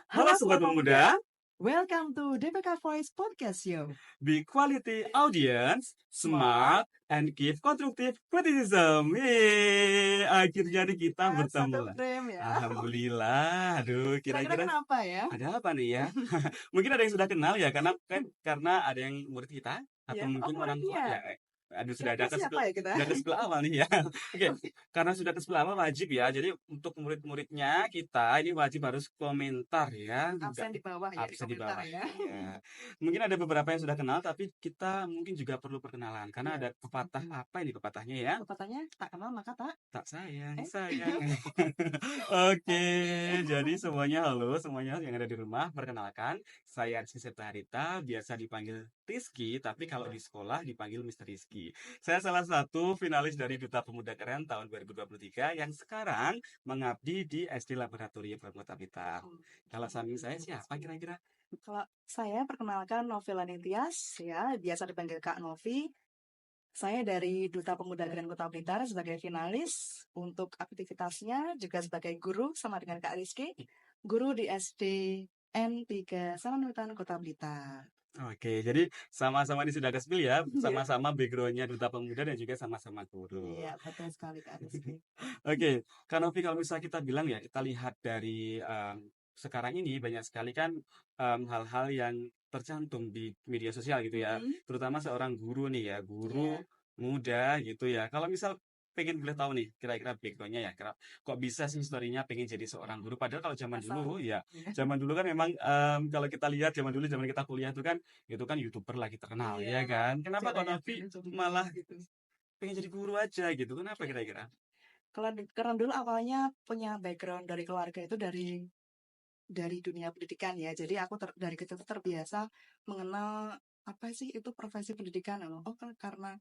Halo Sobat Pemuda, welcome to DPK Voice Podcast Show. be quality audience, smart, and give constructive criticism. Yeay, akhirnya nih kita bertemu Satu lah. frame ya. Alhamdulillah, aduh Kira-kira kira-kira kenapa ya? ada apa nih ya? Mungkin ada yang sudah kenal ya, karena ada yang murid kita, atau Ya, mungkin orang tua muridnya. ya. Aduh, Kira-kira siapa ya kita? sudah ke sebelah awal nih ya. Oke, karena sudah ke sebelah awal wajib ya. Jadi untuk murid-muridnya kita ini wajib harus komentar ya. Absen di bawah ya, di Absen di komentar bawah. ya. Iya. Mungkin ada beberapa yang sudah kenal, tapi kita mungkin juga perlu perkenalan karena Iya. ada pepatah apa ini pepatahnya ya? Pepatahnya tak kenal maka tak. Tak sayang, Eh? sayang. Oke, jadi semuanya halo, semuanya yang ada di rumah, perkenalkan, saya Rizky Septaharita, biasa dipanggil Rizky, tapi kalau di sekolah dipanggil Mister Rizky. Saya salah satu finalis dari Duta Pemuda Keren tahun 2023 yang sekarang mengabdi di SD Laboratorium Pramuka Blitar. Kalau samping saya siapa kira-kira? Kalau saya perkenalkan Novela Nitias ya, biasa dipanggil Kak Novi. Saya dari Duta Pemuda Keren Kota Blitar sebagai finalis. Untuk aktivitasnya juga sebagai guru sama dengan Kak Rizky. Guru di SD N3 Samanhutan Kota Blitar. Oke, jadi sama-sama di sudah Gaspil ya, sama-sama backgroundnya Duta Pemuda dan juga sama-sama guru. Iya, betul sekali Kak Rizky. Oke, Kak Novi, kalau misalnya kita bilang ya, kita lihat dari sekarang ini banyak sekali kan hal-hal yang tercantum di media sosial gitu ya, terutama seorang guru nih ya, guru Iya. muda gitu ya. Kalau misal pengen boleh tahu nih, kira-kira backgroundnya ya, kok bisa sih historinya pengen jadi seorang guru? Padahal kalau zaman dulu ya, zaman dulu kan memang kalau kita lihat zaman kita kuliah itu kan YouTuber lagi terkenal ya Iya, kan. Kenapa Kak caranya Novi gitu. malah pengen jadi guru aja gitu? Kenapa kira-kira? Karena dulu awalnya punya background dari keluarga itu dari dunia pendidikan ya. Jadi aku dari kecil tuh terbiasa mengenal apa sih itu profesi pendidikan loh. Oh kan karena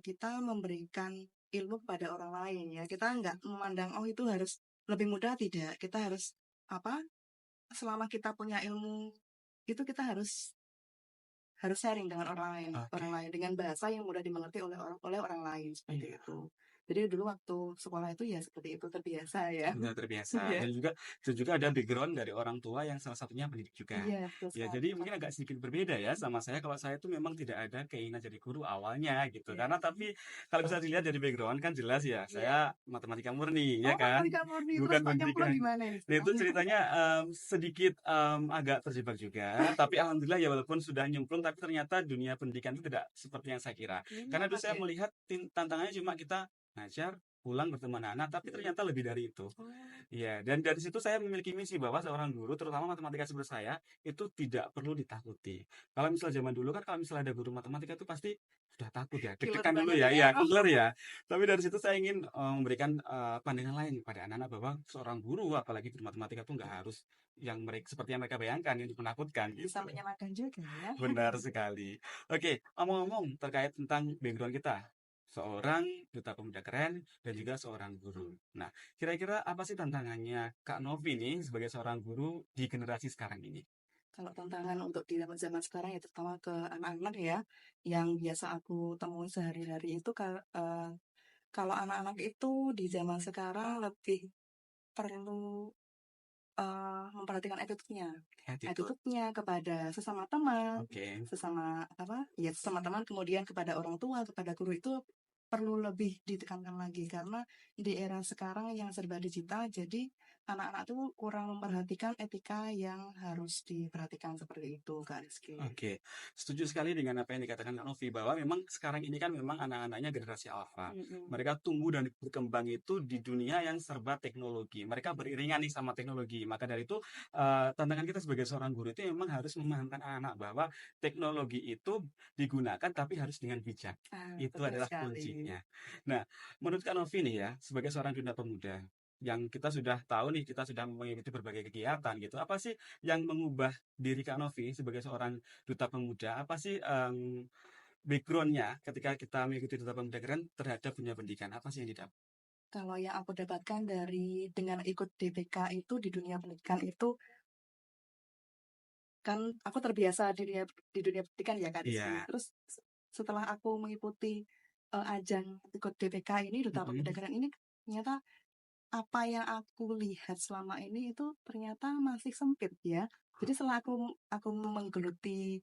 kita memberikan ilmu kepada orang lain ya. Kita nggak memandang oh itu harus lebih mudah, tidak. Kita harus apa? Selama kita punya ilmu itu kita harus sharing dengan orang lain dengan bahasa yang mudah dimengerti oleh orang lain seperti Iya. itu. Jadi dulu waktu sekolah itu ya seperti itu terbiasa ya. Sudah terbiasa Iya. dan juga ada background dari orang tua yang salah satunya pendidik juga. Iya, betul Ya, sekali. jadi mungkin agak sedikit berbeda ya sama saya. Kalau saya itu memang tidak ada keinginan jadi guru awalnya gitu. Iya. Karena tapi kalau bisa dilihat dari background kan jelas ya, Iya. saya matematika murni Oh, ya kan. matematika murni. Terus Bukan Pak nyemplung pendidikan. gimana nih? Nah, itu ceritanya sedikit agak terjebak juga. Tapi alhamdulillah ya walaupun sudah nyemplung tapi ternyata dunia pendidikan itu tidak seperti yang saya kira. Karena dulu Apa saya ya? melihat tantangannya cuma kita ngajar, pulang bertemu anak-anak, tapi ternyata lebih dari itu. Oh, Iya, dan dari situ saya memiliki misi bahwa seorang guru, terutama matematika seperti saya, itu tidak perlu ditakuti. Kalau misalnya zaman dulu kan, kalau misalnya ada guru matematika itu pasti sudah takut ya, killer deg-degan dulu banget ya, ya. ya, killer ya. Tapi dari situ saya ingin memberikan pandangan lain kepada anak-anak bahwa seorang guru, apalagi guru matematika itu nggak harus yang mereka seperti yang mereka bayangkan, yang menakutkan. Bisa Gitu. menyenangkan juga ya. Benar sekali. Oke, omong-omong terkait tentang background kita. Seorang duta pemuda keren dan juga seorang guru. Nah, kira-kira apa sih tantangannya Kak Novi nih sebagai seorang guru di generasi sekarang ini? Kalau tantangan untuk di zaman sekarang ya terutama ke anak-anak ya, yang biasa aku temui sehari-hari itu kalau anak-anak itu di zaman sekarang lebih perlu memperhatikan attitude-nya. Attitude. Attitude-nya kepada sesama teman, Oke. sesama teman, kemudian kepada orang tua, kepada guru itu perlu lebih ditekankan lagi karena di era sekarang yang serba digital, jadi anak-anak tuh kurang memperhatikan etika yang harus diperhatikan seperti itu, Kak Rizky. Oke, setuju sekali dengan apa yang dikatakan Kak Novi bahwa memang sekarang ini kan memang anak-anaknya generasi alfa. Mereka tumbuh dan berkembang itu di dunia yang serba teknologi. Mereka beriringan nih sama teknologi. Maka dari itu tantangan kita sebagai seorang guru itu memang harus memahamkan anak-anak bahwa teknologi itu digunakan tapi harus dengan bijak. Itu Betul adalah sekali. kuncinya. Nah, menurut Kak Novi nih ya, sebagai seorang duta pemuda yang kita sudah tahu nih, kita sudah mengikuti berbagai kegiatan gitu. Apa sih yang mengubah diri Kak Novi sebagai seorang duta pemuda, apa sih backgroundnya ketika kita mengikuti duta pemuda keren terhadap dunia pendidikan? Apa sih yang didapat? Kalau yang aku dapatkan dengan ikut DPK itu di dunia pendidikan itu kan aku terbiasa di dunia pendidikan ya Kak Rizky. Iya. Terus setelah aku mengikuti ajang ikut DPK ini, Duta Pemuda Keren ini, ternyata apa yang aku lihat selama ini itu ternyata masih sempit ya. Jadi setelah aku menggeluti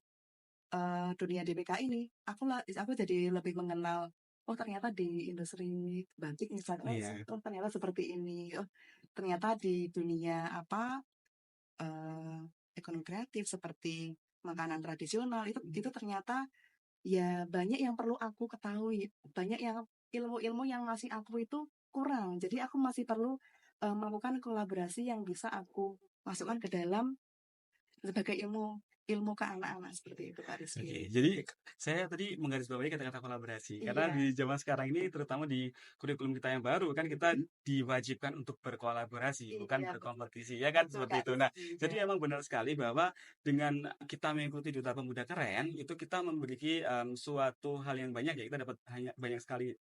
dunia DPK ini, aku jadi lebih mengenal, oh ternyata di industri batik misalnya, Iya. oh ternyata seperti ini, oh ternyata di dunia apa eh, ekonomi kreatif seperti makanan tradisional itu ternyata ya banyak yang perlu aku ketahui, banyak yang ilmu-ilmu yang masih aku itu kurang. Jadi aku masih perlu melakukan kolaborasi yang bisa aku masukkan ke dalam sebagai ilmu ilmu ke anak-anak seperti itu Kak Rizky. Oke, jadi saya tadi menggarisbawahi kata-kata kolaborasi karena Iya, di zaman sekarang ini terutama di kurikulum kita yang baru kan kita diwajibkan untuk berkolaborasi bukan iya berkompetisi ya kan betul seperti Kak itu. Nah, Rizky. Ya. jadi emang benar sekali bahwa dengan kita mengikuti Duta Pemuda Keren itu kita memiliki suatu hal yang banyak ya kita dapat banyak sekali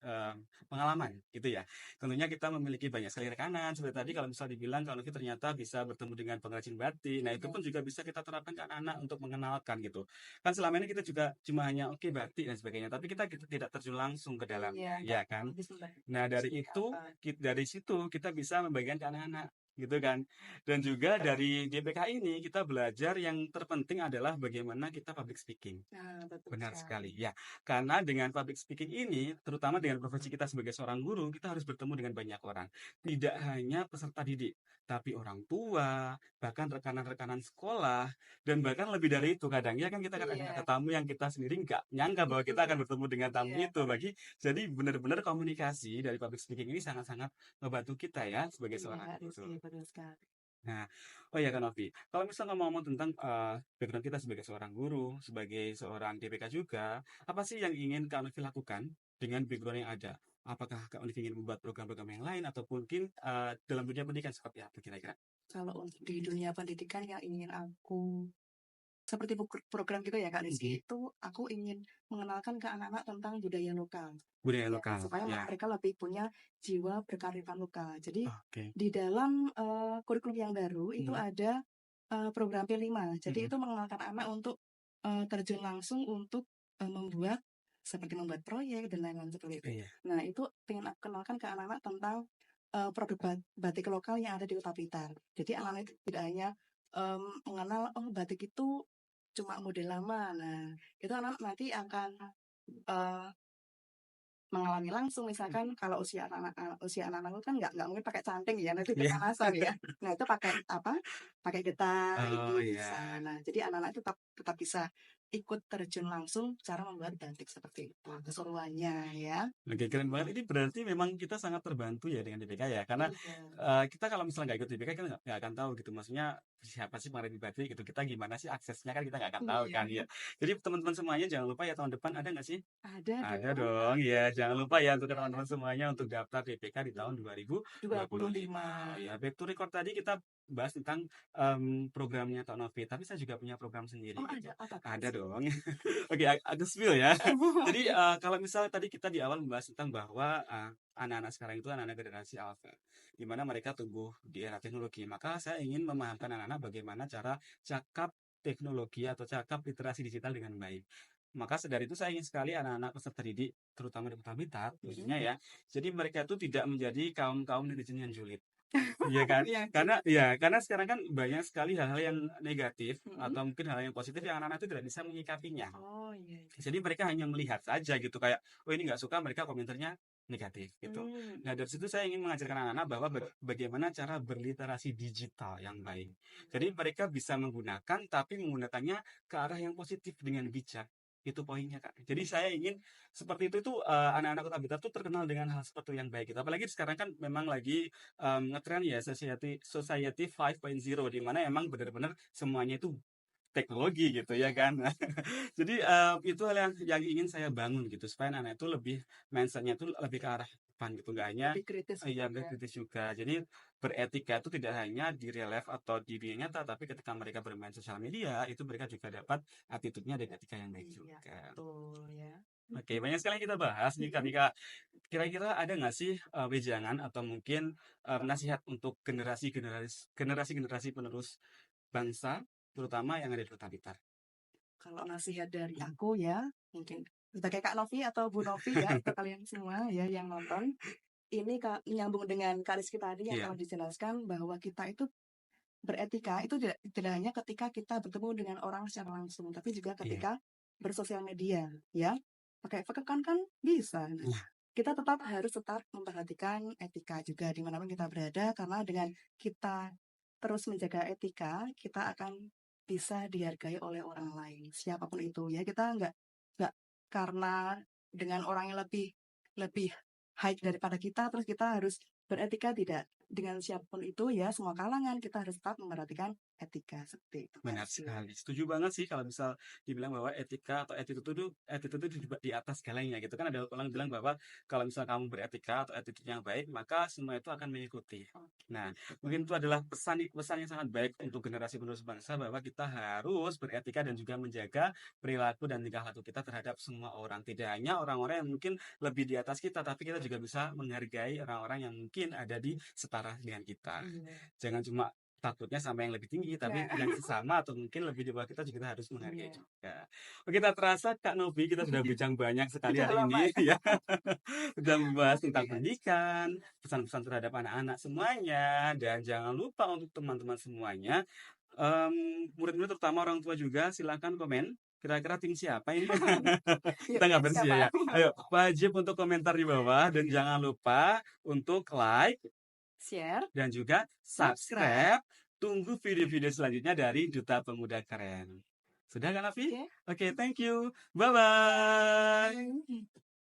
pengalaman gitu ya. Tentunya kita memiliki banyak sekali rekanan seperti tadi kalau misalnya dibilang kalau Novi ternyata bisa bertemu dengan pengrajin batik. Nah, itu Iya, pun juga bisa kita terapkan ke anak-anak untuk mengenalkan gitu. Kan selama ini kita juga cuma hanya oke batik dan sebagainya, tapi kita tidak terjun langsung ke dalamnya, iya nggak ya kan? tahu sebenarnya Nah, dari seperti itu apa. dari situ kita bisa membagikan ke anak-anak gitu kan. Dan juga dari DPK ini kita belajar yang terpenting adalah bagaimana kita public speaking. Nah, betul Benar sekali. sekali, ya. Karena dengan public speaking ini, terutama dengan profesi kita sebagai seorang guru, kita harus bertemu dengan banyak orang. Tidak hanya peserta didik, tapi orang tua, bahkan rekanan-rekanan sekolah, dan bahkan lebih dari itu kadang ya kan kita kadang ada Iya, tamu yang kita sendiri nggak nyangka bahwa kita akan bertemu dengan tamu iya, itu jadi benar-benar komunikasi dari public speaking ini sangat-sangat membantu kita ya sebagai iya seorang Kak guru. Rizky, betul sekali. Nah, oh ya kan Novi, kalau misalnya ngomong tentang background kita sebagai seorang guru, sebagai seorang DPK juga, apa sih yang ingin Kak Novi lakukan dengan background yang ada? Apakah Kak Novi ingin membuat program-program yang lain atau mungkin dalam dunia pendidikan seperti apa kira-kira? Kalau untuk di dunia pendidikan yang ingin aku seperti program gitu ya Kak Rizky, Mhm. itu aku ingin mengenalkan ke anak-anak tentang budaya lokal. Budaya Ya, lokal, supaya ya. mereka lebih punya jiwa berkearifan lokal. Jadi Oke. di dalam kurikulum yang baru itu Mhm, ada program P5. Jadi mhm. itu mengenalkan anak untuk terjun langsung untuk membuat seperti membuat proyek dan lain-lain seperti itu. Iya. Nah, itu ingin aku kenalkan ke anak-anak tentang produk batik lokal yang ada di Kota Blitar. Jadi anak-anak itu tidak hanya mengenal oh batik itu cuma model lama. Nah, itu anak nanti akan eh, mengalami langsung misalkan kalau usia anak-anak itu kan nggak mungkin pakai canting ya nanti Iya. kepanasan ya nah itu pakai apa pakai getah Oh ini bisa ya. nah jadi anak-anak itu tetap bisa ikut terjun langsung cara membuat batik seperti itu keseruannya ya Oke, keren banget. Ini berarti memang kita sangat terbantu ya dengan DPK ya. Karena iya kita kalau misalnya nggak ikut DPK kita nggak akan tahu gitu. Maksudnya siapa sih pengrajin batik gitu. Kita gimana sih aksesnya kan kita nggak akan tahu iya kan ya. Jadi teman-teman semuanya jangan lupa ya tahun depan ada nggak sih? ada Ada dong dong ya. Jangan lupa ya untuk teman-teman semuanya untuk daftar DPK di tahun dua ribu dua dua puluh puluh lima lima. Ya, back to record tadi kita bahas tentang programnya Tok Novi. Tapi saya juga punya program sendiri oh gitu. ada apa Ada kasih dong. Oke, aku spill ya. Jadi kalau misalnya tadi kita di awal membahas tentang bahwa anak-anak sekarang itu anak-anak generasi alpha, di mana mereka tumbuh di era teknologi. Maka saya ingin memahamkan anak-anak bagaimana cara cakap teknologi atau cakap literasi digital dengan baik. Maka dari itu saya ingin sekali anak-anak peserta didik, terutama di Kota Blitar, khususnya ya. Jadi mereka itu tidak menjadi kaum-kaum netizen yang julid. Iya kan? yang Karena sekarang kan banyak sekali hal-hal yang negatif Mm-mm. atau mungkin hal yang positif yang anak-anak itu tidak bisa menyikapinya. oh iya iya Jadi mereka hanya melihat saja gitu kayak, oh ini nggak suka mereka komentarnya negatif gitu. Hmm. Nah dari situ saya ingin mengajarkan anak-anak bahwa bagaimana cara berliterasi digital yang baik. Jadi mereka bisa menggunakan tapi menggunakannya ke arah yang positif dengan bijak. Itu poinnya Kak. Jadi saya ingin seperti itu tuh anak-anak Kota Blitar tuh terkenal dengan hal seperti yang baik gitu. Apalagi sekarang kan memang lagi ngetren ya society 5.0 di mana emang benar-benar semuanya itu teknologi gitu ya kan. Jadi itu hal yang ingin saya bangun gitu supaya anak-anak itu lebih mindsetnya itu lebih ke arah depan gitu nggak hanya lebih kritis gitu ya ya kritis juga. Jadi beretika itu tidak hanya di real life atau di dunia nyata tapi ketika mereka bermain sosial media itu mereka juga dapat attitude-nya dan etika yang baik iya juga. betul ya Oke, banyak sekali yang kita bahas nih Mm-mm. Kak. Kira-kira ada nggak sih wejangan atau mungkin nasihat untuk generasi-generasi penerus bangsa terutama yang ada di Kota Blitar? Kalau nasihat dari aku ya, mungkin sebagai Kak Novi atau Bu Novi ya, untuk kalian semua ya yang nonton. ini menyambung dengan Kak Rizky tadi yang Iya. telah dijelaskan bahwa kita itu beretika itu tidak hanya ketika kita bertemu dengan orang secara langsung, tapi juga Iya. ketika bersosial media, ya. Pakai fake account kan bisa. Nah, Nah, kita harus tetap memperhatikan etika juga dimanapun kita berada, karena dengan kita terus menjaga etika, kita akan bisa dihargai oleh orang lain, siapapun itu ya. Kita nggak karena dengan orang yang lebih lebih high daripada kita, terus kita harus beretika, tidak. Dengan siapapun itu ya, semua kalangan kita harus tetap memperhatikan etika seperti itu, Kak benar Rizky. sekali. Setuju banget sih kalau misal dibilang bahwa etika atau attitude itu di atas segalanya gitu kan ada orang bilang bahwa kalau misal kamu beretika atau attitude yang baik maka semua itu akan mengikuti. Nah, mungkin itu adalah pesan yang sangat baik untuk generasi penerus bangsa bahwa kita harus beretika dan juga menjaga perilaku dan tingkah laku kita terhadap semua orang. Tidak hanya orang-orang yang mungkin lebih di atas kita, tapi kita juga bisa menghargai orang-orang yang mungkin ada di setara dengan kita. Jangan cuma takutnya sama yang lebih tinggi, tapi Nah, yang sesama atau mungkin lebih di bawah kita juga kita harus menghargai juga. Oke, tak terasa Kak Novi kita sudah bincang banyak sekali sudah hari lama ini ya. ya. Sudah membahas tentang Oke. pendidikan, pesan-pesan terhadap anak-anak semuanya, dan jangan lupa untuk teman-teman semuanya, murid-murid terutama orang tua juga silakan komen. Kira-kira tim siapa ini? Yuk, Kita nggak siapa? bersia ya. Ayo, wajib untuk komentar di bawah dan jangan lupa untuk like Share, dan juga subscribe. subscribe. Tunggu video-video selanjutnya dari Duta Pemuda Keren. Sudah kan, Nafi? Oke. Oke, thank you. Bye-bye. Bye.